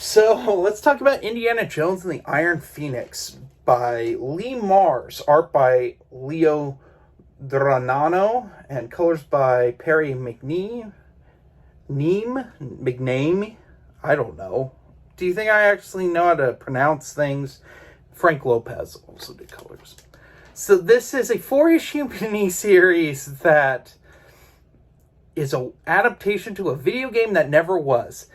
So let's talk about Indiana Jones and the Iron Phoenix by Lee Mars, art by Leo Dranano, and colors by Perry McName. I don't know. Do you think I actually know how to pronounce things? Frank Lopez also did colors. So this is a 4-issue miniseries that is an adaptation to a video game that never was.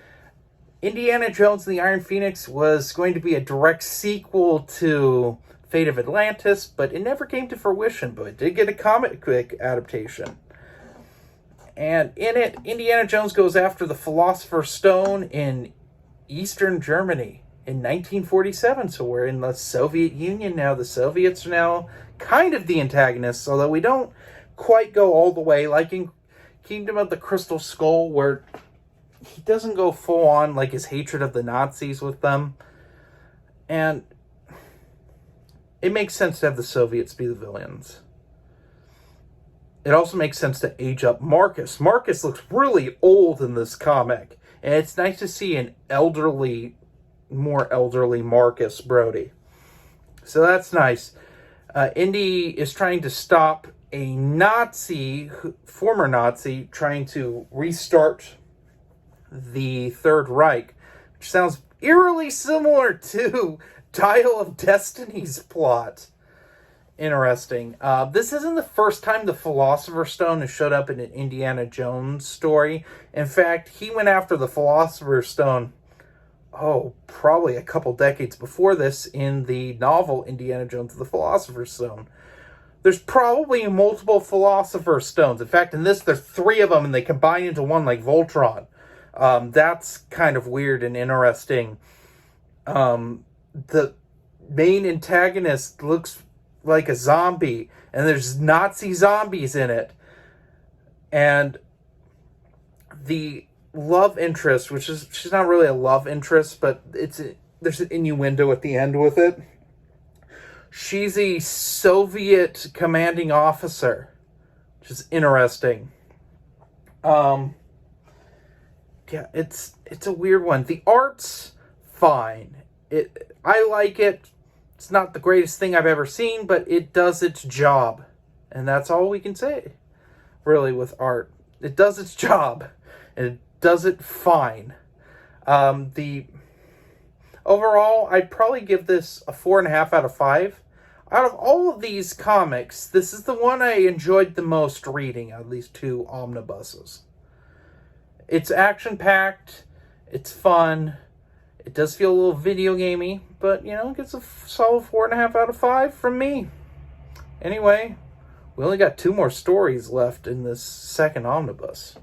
Indiana Jones and the Iron Phoenix was going to be a direct sequel to Fate of Atlantis, but it never came to fruition, but it did get a comic book adaptation. And in it, Indiana Jones goes after the Philosopher's Stone in Eastern Germany in 1947, so we're in the Soviet Union now. The Soviets are now kind of the antagonists, although we don't quite go all the way, like in Kingdom of the Crystal Skull, where he doesn't go full on like his hatred of the Nazis with them. And it makes sense to have the Soviets be the villains. It also makes sense to age up Marcus. Marcus looks really old in this comic. And it's nice to see an more elderly Marcus Brody. So that's nice. Indy is trying to stop a former Nazi, trying to restart the Third Reich, which sounds eerily similar to Dial of Destiny's plot. Interesting. This isn't the first time the Philosopher's Stone has showed up in an Indiana Jones story. In fact, he went after the Philosopher's Stone, probably a couple decades before this, in the novel Indiana Jones and the Philosopher's Stone. There's probably multiple Philosopher's Stones. In fact, in this, there's 3 of them, and they combine into one like Voltron. That's kind of weird and interesting. The main antagonist looks like a zombie, and there's Nazi zombies in it. And the love interest, she's not really a love interest, but there's an innuendo at the end with it. She's a Soviet commanding officer, which is interesting. Yeah, it's a weird one. The art's fine. I like it. It's not the greatest thing I've ever seen, but it does its job. And that's all we can say, really, with art. It does its job. And it does it fine. Overall, I'd probably give this a 4.5 out of 5. Out of all of these comics, this is the one I enjoyed the most reading, at least 2 omnibuses. It's action-packed, it's fun, it does feel a little video gamey, but, it gets a solid 4.5 out of 5 from me. Anyway, we only got 2 more stories left in this second omnibus.